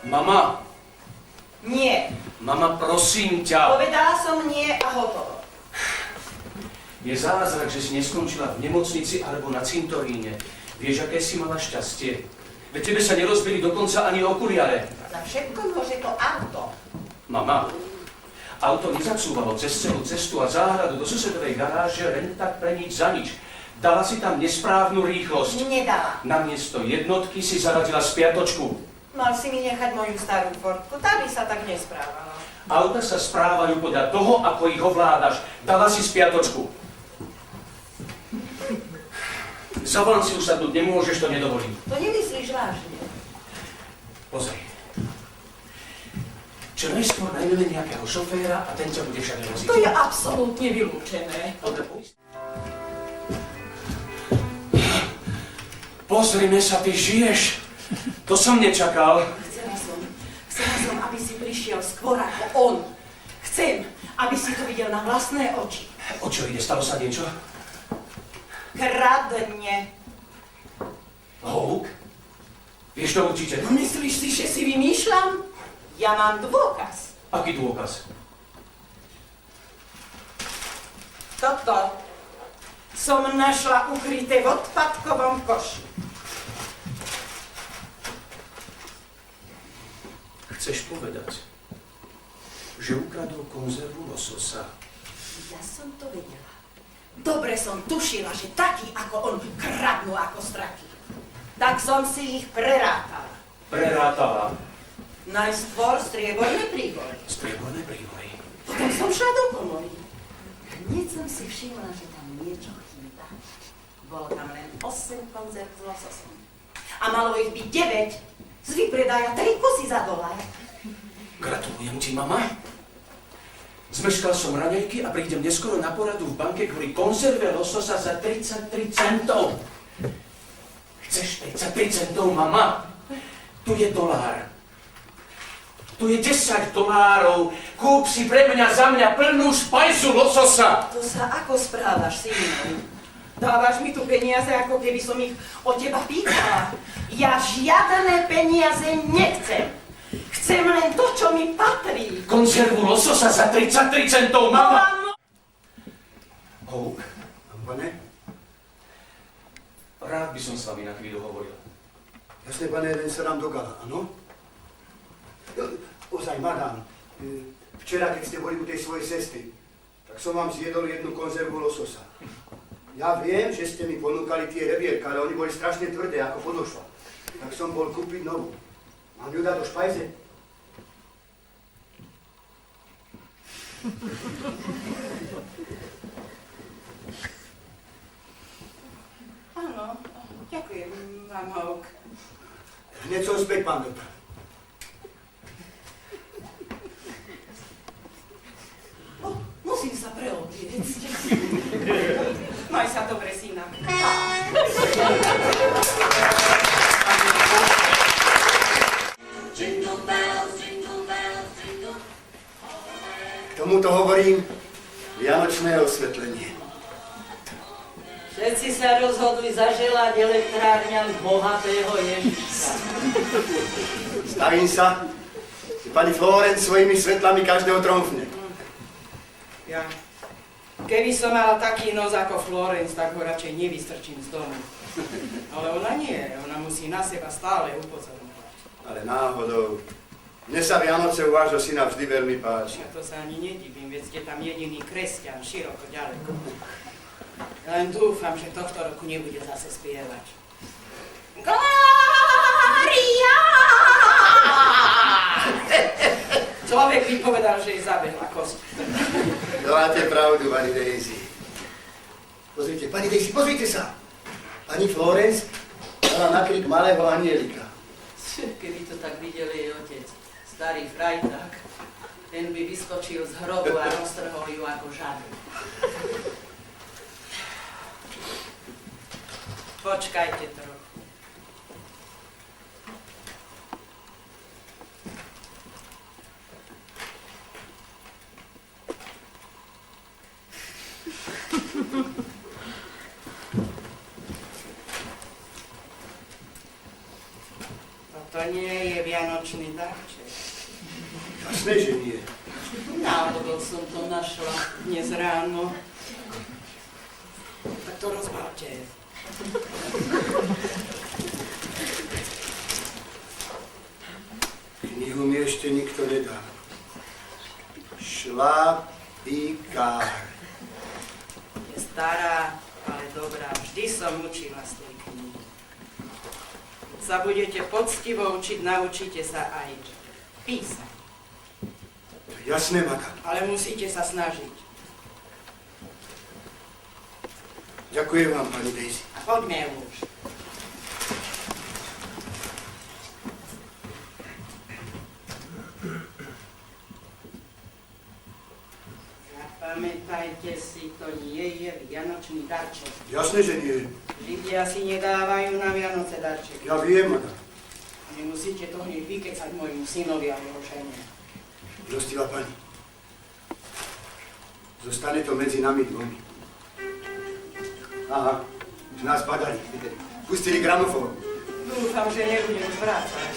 Mama. Nie. Mama, prosím ťa. Povedala som nie a hotovo. Je zázrak, že si neskončila v nemocnici alebo na cintoríne. Vieš, aké si mala šťastie? Veď tebe sa nerozbili dokonca ani okuliare. Za všetko môže to auto. Mama, auto nezacúvalo cez celú cestu a záhradu do susedovej garáže len tak pre nič za nič. Dala si tam nesprávnu rýchlosť. Nedala. Namiesto jednotky si zaradila spiatočku. Mal si mi nechať moju starú Fordku, tá by sa tak nesprávala. Auta sa správajú podľa toho, ako ich ovládaš. Dala si spiatočku. Za volant si usadnúť nemôžeš, to nedovolím. To nemyslíš vážne. Pozri. Čo najskôr najmeme nejakého šoféra a ten ťa bude všade voziť. To je absolútne vylúčené. Pozrime sa, ty žiješ. To som nečakal. Chcela som, aby si prišiel skôr ako on. Chcem, aby si to videl na vlastné oči. O čo ide? Stalo sa niečo? Kradne. Houk? Vieš to určite? No myslíš si, že si vymýšľam? Ja mám dôkaz. Aký dôkaz? Toto som našla ukryté v odpadkovom koši. Chceš povedať, že ukradol konzervu lososa? Ja som to vedela. Dobre som tušila, že takí ako on kradnú ako straky. Tak som si ich prerátala. Prerátala. Najskôr strieborné príbory. Strieborné príbory. Potom som šla do komory. Hneď som si všimla, že tam niečo chýba. Bolo tam len 8 konzerv s lososom. A malo ich byť 9. Z vypredaja 3 kusy za $1. Gratulujem ti, mama. Zmeškal som raňajky a prídem neskoro na poradu v banke kvôli konzerve lososa za 33 centov. Chceš 33 centov, mama? Tu je dolár. Tu je $10. Kúp si pre mňa za mňa plnú špajzu lososa. To sa ako správaš, synu? Dávaš mi tu peniaze, ako keby som ich od teba pýtala. Ja žiadne peniaze nechcem. Chcem len to, čo mi patrí. Konzervu lososa za 33 centov, mama! Houk. Pane? Rád by som s vami na chvíľu hovoril. Jasne, pane, len sa nám dogala, áno? Ozaj, madám, včera, keď ste boli u tej svojej sestry, tak som vám zjedol jednu konzervu lososa. Ja viem, že ste mi ponúkali tie revierka, ale oni boli strašne tvrdé, ako podošla. Tak som bol kúpiť novú. Mám ju dať do špajze? Áno, ďakujem vám, Houk. Hneď som späť, pán doktor. Musím sa preobliecť. Maj sa dobre, syna. Tomuto hovorím vianočné osvetlenie. Všetci sa rozhodli zaželať elektrárňam bohatého Ježiša. Stavím sa, že pani Florence svojimi svetlami každého tromfne. Ja. Keby som mala taký nos ako Florence, tak ho radšej nevystrčím z domu. Ale ona nie, ona musí na seba stále upozorňovať. Ale náhodou, mne sa Vianoce u vášho syna vždy veľmi páči. Ja to sa ani nedivím, veď ste tam jediný kresťan, široko ďaleko. Len dúfam, že tohto roku nebude zase spievať. Glória! Človek by povedal, že jej zabehla kosť. To máte pravdu, pani Daisy. Pozrite, pani Daisy, pozrite sa! Pani Florence dala na krik malého anielika. Keby to tak videl jej otec, starý frajták, ten by vyskočil z hrobu a roztrhol ju ako žabu. Počkajte trochu. Toto nie je vianočný darček. Jasné, že nie. Náhodou som to našla dnes ráno. Tak to rozbavte. Knihu mi ešte nikto nedal. Šlapikár. Je stará, ale dobrá. Vždy som učila z tej knihy. Keď sa budete poctivo učiť, naučíte sa aj písať. Jasné, madam. Ale musíte sa snažiť. Ďakujem vám, pani Daisy. A poďme už. Zapamätajte si, to nie je vianočný darček. Jasné, že nie. Židia si nedávajú na Vianoce darček. Ja viem, madam. A nemusíte to hneď vykecať môjmu synovi a jeho žene. Milostivá pani. Zostane to medzi nami dvomi. Aha, už nás badali. Pustili gramofón. Dúfam, že nebudem zvrácať.